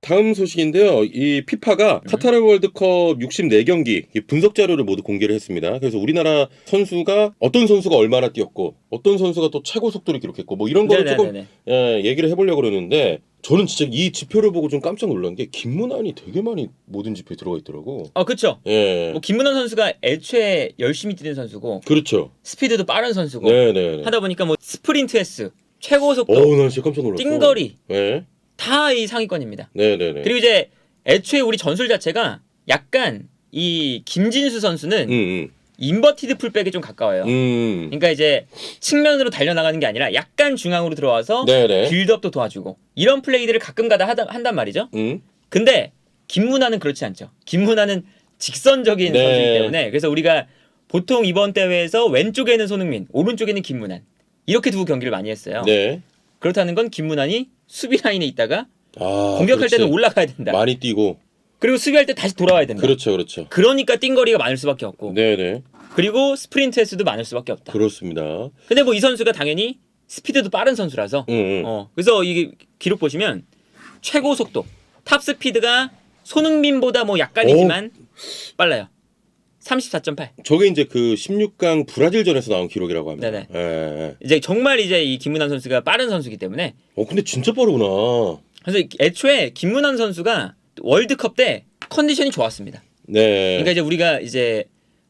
다음 소식인데요. 이 피파가 카타르 월드컵 64경기 분석 자료를 모두 공개를 했습니다. 그래서 우리나라 선수가 어떤 선수가 얼마나 뛰었고 어떤 선수가 또 최고 속도를 기록했고 뭐 이런 거를 조금 얘기를 해보려고 그러는데 저는 진짜 이 지표를 보고 좀 깜짝 놀란 게 김문환이 되게 많이 모든 지표에 들어가 있더라고. 그렇죠. 예. 뭐 김문환 선수가 애초에 열심히 뛰는 선수고, 그렇죠. 스피드도 빠른 선수고, 네네. 하다 보니까 뭐 스프린트 횟수, 최고 속도, 난 진짜 깜짝 놀랐어. 띵거리, 네. 다 이 상위권입니다. 네네네. 그리고 이제 애초에 우리 전술 자체가 약간 이 김진수 선수는 인버티드 풀백에 좀 가까워요. 그러니까 이제 측면으로 달려나가는 게 아니라 약간 중앙으로 들어와서 네네. 빌드업도 도와주고 이런 플레이들을 가끔가다 한단 말이죠. 근데 김문환은 그렇지 않죠. 김문환은 직선적인 네. 선수이기 때문에, 그래서 우리가 보통 이번 대회에서 왼쪽에는 손흥민, 오른쪽에는 김문환 이렇게 두 경기를 많이 했어요. 네. 그렇다는 건 김문환이 수비 라인에 있다가 공격할 그렇지. 때는 올라가야 된다. 많이 뛰고. 그리고 수비할 때 다시 돌아와야 된다. 그렇죠, 그렇죠. 그러니까 띵거리가 많을 수밖에 없고. 네네. 그리고 스프린트 횟수도 많을 수밖에 없다. 그렇습니다. 근데 뭐 이 선수가 당연히 스피드도 빠른 선수라서. 그래서 이게 기록 보시면 최고 속도, 탑 스피드가 손흥민보다 뭐 약간이지만 빨라요. 34.8. 저게 이제 그 16강 브라질전에서 나온 기록이라고 합니다. 네네. 예. 이제 정말 이제 이 김문환 선수가 빠른 선수이기 때문에. 근데 진짜 빠르구나. 그래서 애초에 김문환 선수가 월드컵 때 컨디션이 좋았습니다. 네. 그러니까 이제 우리가 이제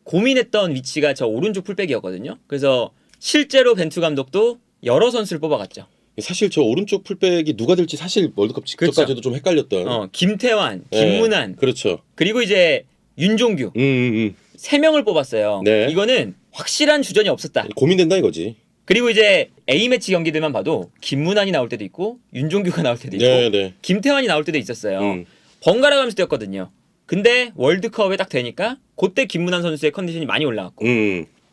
고민했던 위치가 저 오른쪽 풀백이었거든요. 그래서 실제로 벤투 감독도 여러 선수를 뽑아갔죠. 사실 저 오른쪽 풀백이 누가 될지 사실 월드컵 직전까지도 그렇죠. 좀 헷갈렸던. 김태환, 네. 김문환, 그렇죠. 그리고 이제 윤종규 세 명을 뽑았어요. 네. 이거는 확실한 주전이 없었다. 고민된다 이거지. 그리고 이제 A매치 경기들만 봐도 김문환이 나올 때도 있고 윤종규가 나올 때도 있고 네네. 김태환이 나올 때도 있었어요. 번갈아 가면서 뛰었거든요. 근데 월드컵에 딱 되니까 그때 김문환 선수의 컨디션이 많이 올라갔고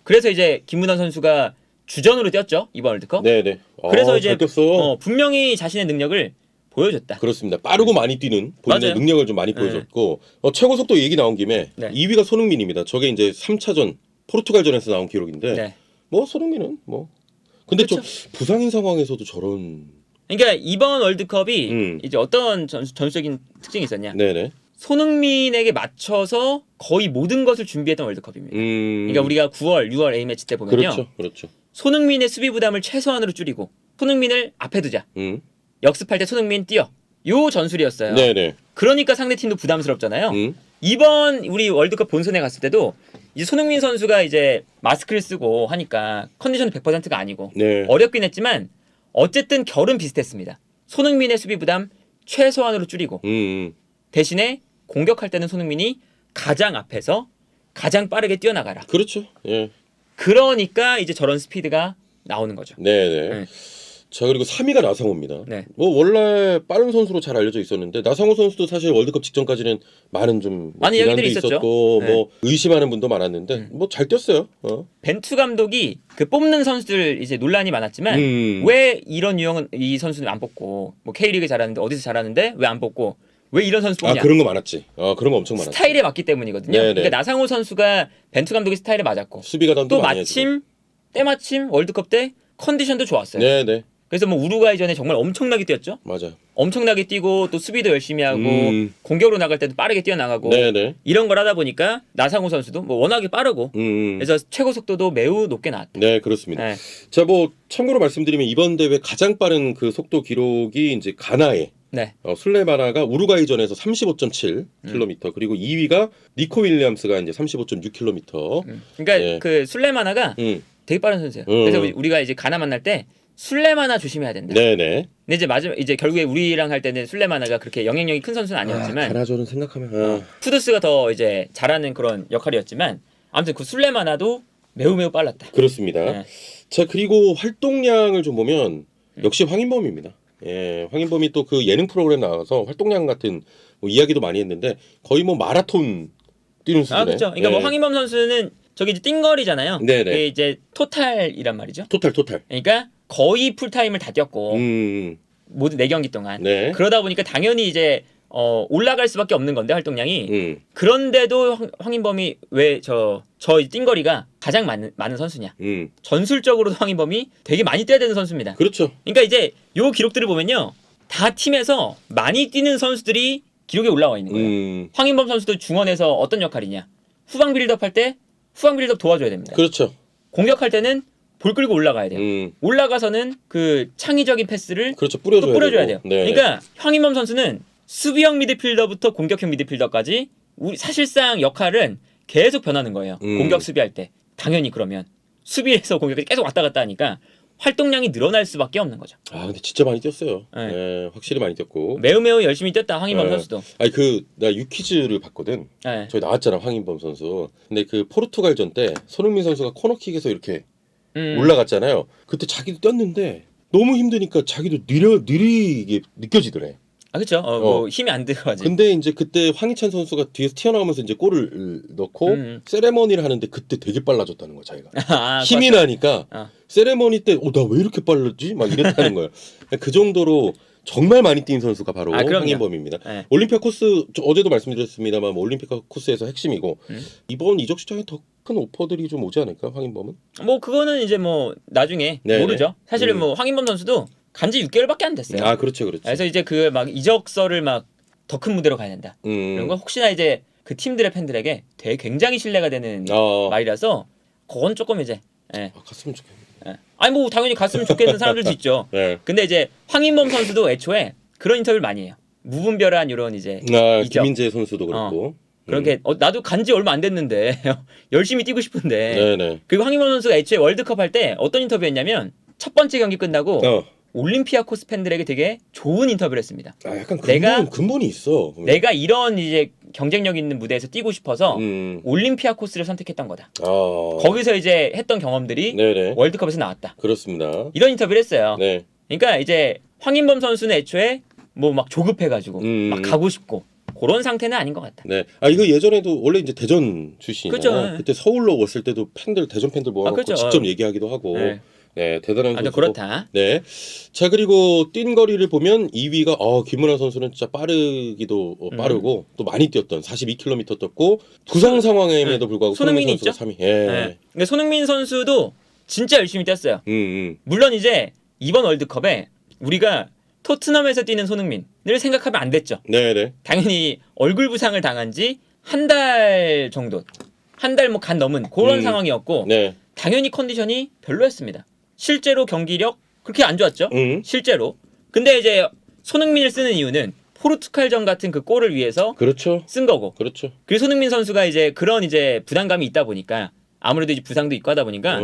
그래서 이제 김문환 선수가 주전으로 뛰었죠, 이번 월드컵. 네네. 그래서 이제 잘 뛰었어. 분명히 자신의 능력을 보여줬다. 그렇습니다. 빠르고 많이 뛰는 본인의 맞아요. 능력을 좀 많이 보여줬고 최고 속도 얘기 나온 김에 네. 2위가 손흥민입니다. 저게 이제 3차전 포르투갈전에서 나온 기록인데 네. 뭐 손흥민은 뭐 근데 그쵸. 좀 부상인 상황에서도 저런. 그러니까 이번 월드컵이 이제 어떤 전술적인 특징이 있었냐? 네네. 손흥민에게 맞춰서 거의 모든 것을 준비했던 월드컵입니다. 그러니까 우리가 9월, 6월 A매치 때 보면요. 그렇죠, 그렇죠. 손흥민의 수비 부담을 최소한으로 줄이고 손흥민을 앞에 두자. 역습할 때 손흥민 뛰어. 요 전술이었어요. 네네. 그러니까 상대팀도 부담스럽잖아요. 이번 우리 월드컵 본선에 갔을 때도 이제 손흥민 선수가 이제 마스크를 쓰고 하니까 컨디션은 100%가 아니고 네. 어렵긴 했지만 어쨌든 결은 비슷했습니다. 손흥민의 수비 부담 최소한으로 줄이고 대신에 공격할 때는 손흥민이 가장 앞에서 가장 빠르게 뛰어나가라. 그렇죠. 예. 그러니까 이제 저런 스피드가 나오는 거죠. 네네. 네. 자, 그리고 3위가 나상호입니다. 네. 뭐 원래 빠른 선수로 잘 알려져 있었는데 나상호 선수도 사실 월드컵 직전까지는 많은 좀 많은 비난도 이야기들이 있었죠. 있었고 네. 뭐 의심하는 분도 많았는데 뭐 잘 뛰었어요. 벤투 감독이 그 뽑는 선수들 이제 논란이 많았지만 왜 이런 유형은 이 선수는 안 뽑고 뭐 K리그 잘하는데 어디서 잘하는데 왜 안 뽑고 왜 이런 선수 뽑냐? 그런 거 많았지. 그런 거 엄청 많았지. 스타일에 맞기 때문이거든요. 네네. 그러니까 나상호 선수가 벤투 감독의 스타일에 맞았고 수비가 또 때마침 월드컵 때 컨디션도 좋았어요. 네네. 그래서 뭐 우루과이전에 정말 엄청나게 뛰었죠. 맞아. 엄청나게 뛰고 또 수비도 열심히 하고 공격으로 나갈 때도 빠르게 뛰어나가고 네네. 이런 걸 하다 보니까 나상호 선수도 뭐 워낙에 빠르고 그래서 최고 속도도 매우 높게 나왔다. 네, 그렇습니다. 네. 자, 뭐 참고로 말씀드리면 이번 대회 가장 빠른 그 속도 기록이 이제 가나의 네. 술레마나가 우루과이전에서 35.7km 그리고 2위가 니코 윌리엄스가 이제 35.6km. 그러니까 예. 그 술레마나가 되게 빠른 선수예요. 그래서 우리가 이제 가나 만날 때 술레마나 조심해야 된다. 네네. 근데 이제 이제 결국에 우리랑 할 때는 술레마나가 그렇게 영향력이 큰 선수는 아니었지만 가나전은 생각하면 쿠두스가 더 이제 잘하는 그런 역할이었지만 아무튼 그 술레마나도 매우 빨랐다. 그렇습니다. 네. 자, 그리고 활동량을 좀 보면 역시 황인범입니다. 예, 황인범이 또 그 예능 프로그램 나와서 활동량 같은 뭐 이야기도 많이 했는데 거의 뭐 마라톤 뛰는 수준에. 그렇죠. 그러니까 뭐 황인범 선수는 저기 이제 띵거리잖아요. 네네. 그게 이제 토탈이란 말이죠. 토탈. 그러니까 거의 풀타임을 다 뛰었고 모두 4경기 동안. 네. 그러다 보니까 당연히 이제 올라갈 수밖에 없는 건데 활동량이. 그런데도 황인범이 왜 저 띵거리가 가장 많은 선수냐. 전술적으로도 황인범이 되게 많이 뛰어야 되는 선수입니다. 그렇죠. 그러니까 이제 요 기록들을 보면요. 다 팀에서 많이 뛰는 선수들이 기록에 올라와 있는 거예요. 황인범 선수도 중원에서 어떤 역할이냐? 후방 빌드업 할 때 후방 빌드업 도와줘야 됩니다. 그렇죠. 공격할 때는 볼 끌고 올라가야 돼요. 올라가서는 그 창의적인 패스를 그렇죠. 또 뿌려줘야 돼요. 네. 그러니까 황인범 선수는 수비형 미드필더부터 공격형 미드필더까지 사실상 역할은 계속 변하는 거예요. 공격 수비할 때 당연히 그러면 수비에서 공격이 계속 왔다 갔다 하니까 활동량이 늘어날 수밖에 없는 거죠. 아 근데 진짜 많이 뛰었어요. 네. 네, 확실히 많이 뛰었고. 매우 열심히 뛰었다 황인범 네. 선수도. 아니 나 유퀴즈를 봤거든. 네. 저희 나왔잖아 황인범 선수. 근데 그 포르투갈전 때 손흥민 선수가 코너킥에서 이렇게 올라갔잖아요. 그때 자기도 뛰었는데 너무 힘드니까 자기도 느리게 느껴지더래. 아 그렇죠. 뭐 힘이 안 들어가지. 근데 이제 그때 황희찬 선수가 뒤에서 튀어나오면서 이제 골을 넣고 세레머니를 하는데 그때 되게 빨라졌다는 거야 자기가. 아, 힘이 맞죠. 나니까 어. 세레머니 때 나 왜 이렇게 빨랐지? 막 이랬다는 거예요. 그 정도로 정말 많이 뛴 선수가 바로 그럼요. 황인범입니다. 네. 올림피아 코스 어제도 말씀드렸습니다만 올림피아 코스에서 핵심이고 이번 이적 시장에 더 큰 오퍼들이 좀 오지 않을까 황인범은? 뭐 그거는 이제 뭐 나중에 네네. 모르죠. 사실은 뭐 황인범 선수도 간지 6개월밖에 안 됐어요. 아 그렇죠. 그래서 이제 그 막 이적설을 막 더 큰 무대로 가야 된다. 이런 건 혹시나 이제 그 팀들의 팬들에게 되게 굉장히 신뢰가 되는 말이라서 그건 조금 이제 갔으면 좋겠네. 아니 뭐 당연히 갔으면 좋겠는 사람들도 있죠. 네. 근데 이제 황인범 선수도 애초에 그런 인터뷰를 많이 해요. 무분별한 이런 이제 이적. 김민재 선수도 그렇고. 그렇게 나도 간지 얼마 안 됐는데 열심히 뛰고 싶은데. 네네. 그리고 황인범 선수가 애초에 월드컵 할 때 어떤 인터뷰했냐면 첫 번째 경기 끝나고 올림피아코스 팬들에게 되게 좋은 인터뷰를 했습니다. 아 약간 근본이 있어. 내가 이런 이제 경쟁력 있는 무대에서 뛰고 싶어서 올림피아코스를 선택했던 거다. 거기서 이제 했던 경험들이 네네. 월드컵에서 나왔다. 그렇습니다. 이런 인터뷰를 했어요. 네. 그러니까 이제 황인범 선수는 애초에 뭐 막 조급해가지고 막 가고 싶고 그런 상태는 아닌 것 같다. 네. 아 이거 예전에도 원래 이제 대전 출신이잖아요. 그쵸. 그때 서울로 왔을 때도 대전 팬들 모아놓고 그쵸. 직접 얘기하기도 하고. 네, 대단한 선수고. 그렇다. 네. 자 그리고 뛴 거리를 보면 2위가 김문환 선수는 진짜 빠르기도 빠르고 또 많이 뛰었던 42km 뛰었고 부상 상황임에도 불구하고 손흥민이 선수가 있죠? 3위. 예. 네. 근데 손흥민 선수도 진짜 열심히 뛰었어요. 물론 이제 이번 월드컵에 우리가 토트넘에서 뛰는 손흥민을 생각하면 안 됐죠. 네네. 당연히 얼굴 부상을 당한 지 한 달 정도, 한 달 뭐 간 넘은 그런 상황이었고 네. 당연히 컨디션이 별로였습니다. 실제로 경기력 그렇게 안 좋았죠. 실제로. 근데 이제 손흥민을 쓰는 이유는 포르투갈전 같은 그 골을 위해서 그렇죠. 쓴 거고. 그렇죠. 그리고 손흥민 선수가 이제 그런 이제 부담감이 있다 보니까 아무래도 이제 부상도 있고 하다 보니까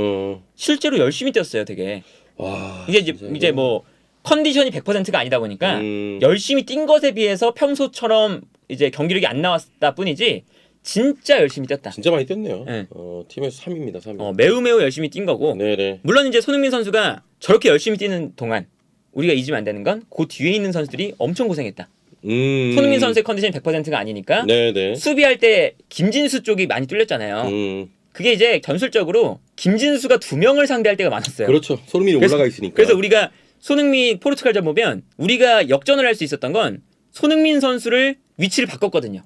실제로 열심히 뛰었어요, 되게. 와. 이제 뭐 컨디션이 100%가 아니다 보니까 열심히 뛴 것에 비해서 평소처럼 이제 경기력이 안 나왔다 뿐이지 진짜 열심히 뛰었다. 진짜 많이 뛰었네요. 네. 팀에서 3위입니다. 3위. 매우 열심히 뛴 거고. 네네. 물론 이제 손흥민 선수가 저렇게 열심히 뛰는 동안 우리가 잊으면 안 되는 건 그 뒤에 있는 선수들이 엄청 고생했다. 손흥민 선수의 컨디션이 100%가 아니니까 네네. 수비할 때 김진수 쪽이 많이 뚫렸잖아요. 그게 이제 전술적으로 김진수가 2명을 상대할 때가 많았어요. 그렇죠. 손흥민이 올라가 있으니까. 그래서 우리가 손흥민 포르투갈전 보면 우리가 역전을 할 수 있었던 건 손흥민 선수를 위치를 바꿨거든요.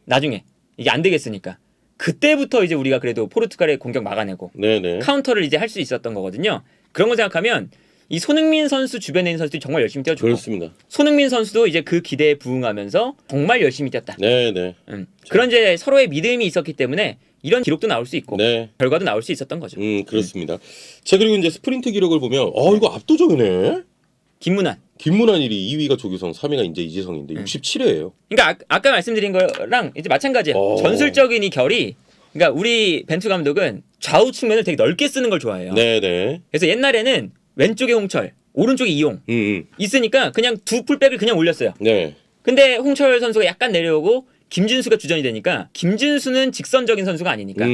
나중에 이게 안 되겠으니까 그때부터 이제 우리가 그래도 포르투갈의 공격 막아내고 네네. 카운터를 이제 할 수 있었던 거거든요. 그런 거 생각하면 이 손흥민 선수 주변에 있는 선수들이 정말 열심히 뛰어주고 그렇습니다. 손흥민 선수도 이제 그 기대에 부응하면서 정말 열심히 뛰었다. 네네. 그런 이제 서로의 믿음이 있었기 때문에 이런 기록도 나올 수 있고 네. 결과도 나올 수 있었던 거죠. 그렇습니다. 자 그리고 이제 스프린트 기록을 보면 이거 압도적이네. 김문환 1위, 2위가 조규성, 3위가 이제 이재성인데 67회예요. 그러니까 아까 말씀드린 거랑 이제 마찬가지예요. 전술적인 이 결이 그러니까 우리 벤투 감독은 좌우 측면을 되게 넓게 쓰는 걸 좋아해요. 네네. 그래서 옛날에는 왼쪽에 홍철, 오른쪽에 이용 있으니까 그냥 두 풀백을 그냥 올렸어요. 네. 근데 홍철 선수가 약간 내려오고 김진수가 주전이 되니까 김진수는 직선적인 선수가 아니니까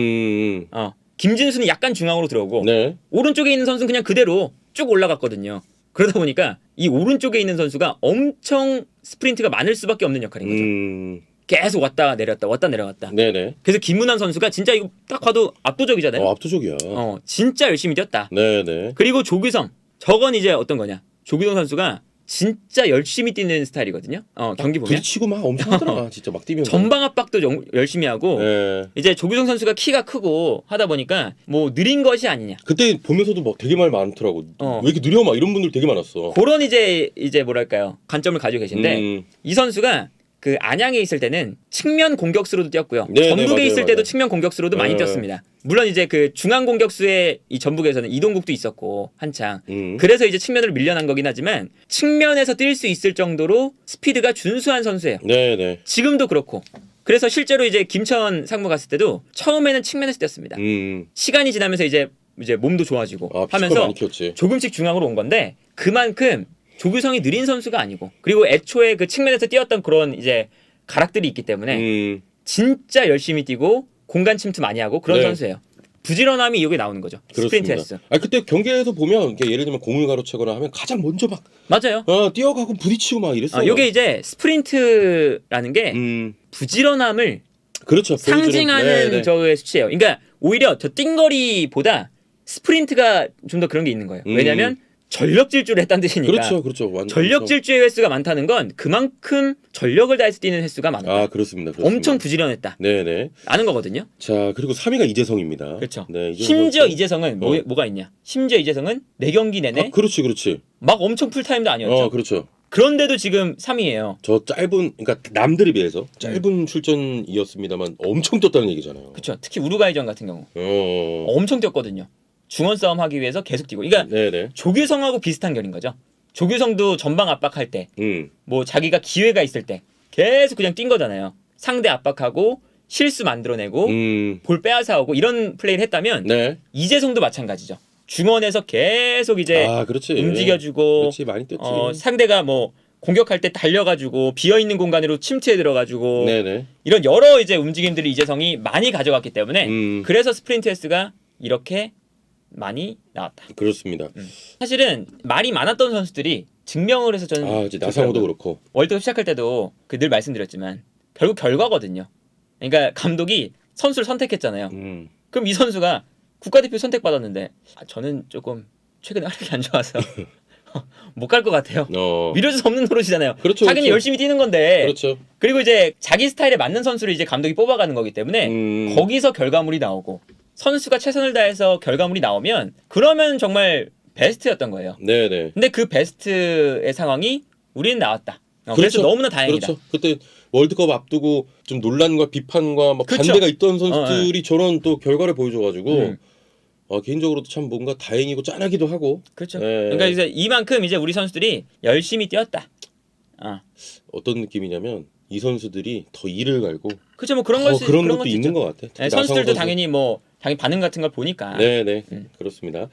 김진수는 약간 중앙으로 들어오고 네. 오른쪽에 있는 선수는 그냥 그대로 쭉 올라갔거든요. 그러다 보니까 이 오른쪽에 있는 선수가 엄청 스프린트가 많을 수밖에 없는 역할인 거죠. 계속 왔다 내려갔다. 네네. 그래서 김문환 선수가 진짜 이거 딱 봐도 압도적이잖아요. 압도적이야. 진짜 열심히 뛰었다. 네네. 그리고 조규성. 저건 이제 어떤 거냐. 조규성 선수가 진짜 열심히 뛰는 스타일이거든요. 경기 보면 부딪히고 막 엄청 하더라. 진짜 막 뛰면. 전방 압박도 열심히 하고 네. 이제 조규성 선수가 키가 크고 하다 보니까 뭐 느린 것이 아니냐. 그때 보면서도 막 되게 말 많더라고. 어. 왜 이렇게 느려 막 이런 분들 되게 많았어. 그런 이제 뭐랄까요 관점을 가지고 계신데 이 선수가 그 안양에 있을 때는 측면 공격수로도 뛰었고요. 네, 전북에 맞아요, 있을 때도 맞아요. 측면 공격수로도 많이 네. 뛰었습니다. 물론 이제 그 중앙 공격수의 이 전북에서는 이동국도 있었고 한창. 그래서 이제 측면으로 밀려난 거긴 하지만 측면에서 뛸 수 있을 정도로 스피드가 준수한 선수예요. 네네. 지금도 그렇고. 그래서 실제로 이제 김천 상무 갔을 때도 처음에는 측면에서 뛰었습니다. 시간이 지나면서 이제 몸도 좋아지고 하면서 많이 키웠지. 조금씩 중앙으로 온 건데 그만큼 조규성이 느린 선수가 아니고 그리고 애초에 그 측면에서 뛰었던 그런 이제 가락들이 있기 때문에 진짜 열심히 뛰고 공간 침투 많이 하고 그런 네. 선수예요. 부지런함이 여기 나오는 거죠. 스프린트 그렇습니다. S. 아 그때 경기에서 보면 이렇게 예를 들면 공을 가로채거나 하면 가장 먼저 막 맞아요. 뛰어가고 부딪히고 막 이랬어요. 이게 이제 스프린트라는 게 부지런함을 그렇죠. 상징하는 네. 저의 수치예요. 그러니까 오히려 저 띵거리보다 스프린트가 좀 더 그런 게 있는 거예요. 왜냐하면 전력 질주를 했다는 뜻이니까. 그렇죠. 전력 질주의 횟수가 많다는 건 그만큼 전력을 다해서 뛰는 횟수가 많았다. 아 그렇습니다. 엄청 부지런했다. 네네. 아는 거거든요. 자 그리고 3위가 이재성입니다. 그렇죠. 네, 심지어 이재성은 뭐가 있냐? 심지어 이재성은 4경기 내내 그렇지. 막 엄청 풀타임도 아니었죠. 그렇죠. 그런데도 지금 3위예요. 저 짧은 그러니까 남들에 비해서 짧은 출전이었습니다만 엄청 떴다는 얘기잖아요. 그렇죠. 특히 우루과이전 같은 경우 엄청 뛰었거든요. 중원 싸움 하기 위해서 계속 뛰고. 그러니까 네네. 조규성하고 비슷한 결인 거죠. 조규성도 전방 압박할 때, 뭐 자기가 기회가 있을 때 계속 그냥 뛴 거잖아요. 상대 압박하고 실수 만들어내고 볼 빼앗아 오고 이런 플레이를 했다면 네. 이재성도 마찬가지죠. 중원에서 계속 이제 그렇지. 움직여주고 그렇지 많이 뛰었지. 상대가 뭐 공격할 때 달려가지고 비어 있는 공간으로 침투해 들어가지고 네네. 이런 여러 이제 움직임들을 이재성이 많이 가져갔기 때문에 그래서 스프린트 S가 이렇게 많이 나왔다. 그렇습니다. 사실은 말이 많았던 선수들이 증명을 해서 저는 이제 나상호도 그렇고 월드컵 시작할 때도 늘 말씀드렸지만 결국 결과거든요. 그러니까 감독이 선수를 선택했잖아요. 그럼 이 선수가 국가대표 선택받았는데 저는 조금 최근에 활약이 안 좋아서 못 갈 것 같아요. 미룰 수 없는 노릇이잖아요. 그렇죠, 자기는 그렇죠. 열심히 뛰는 건데. 그렇죠. 그리고 이제 자기 스타일에 맞는 선수를 이제 감독이 뽑아가는 거기 때문에 거기서 결과물이 나오고 선수가 최선을 다해서 결과물이 나오면 그러면 정말 베스트였던 거예요. 네네. 근데 그 베스트의 상황이 우리는 나왔다. 그래서 그렇죠. 너무나 다행이다. 그렇죠. 그때 월드컵 앞두고 좀 논란과 비판과 막 그렇죠. 반대가 있던 선수들이 저런 또 결과를 보여줘가지고 개인적으로도 참 뭔가 다행이고 짠하기도 하고. 그렇죠. 네. 그러니까 이제 이만큼 이제 우리 선수들이 열심히 뛰었다. 어떤 느낌이냐면 이 선수들이 더 이를 갈고 그렇죠. 뭐 그런 그런 것도 것도 있는 것 같아. 네, 선수들도 당연히 반응 같은 걸 보니까. 네네 그렇습니다.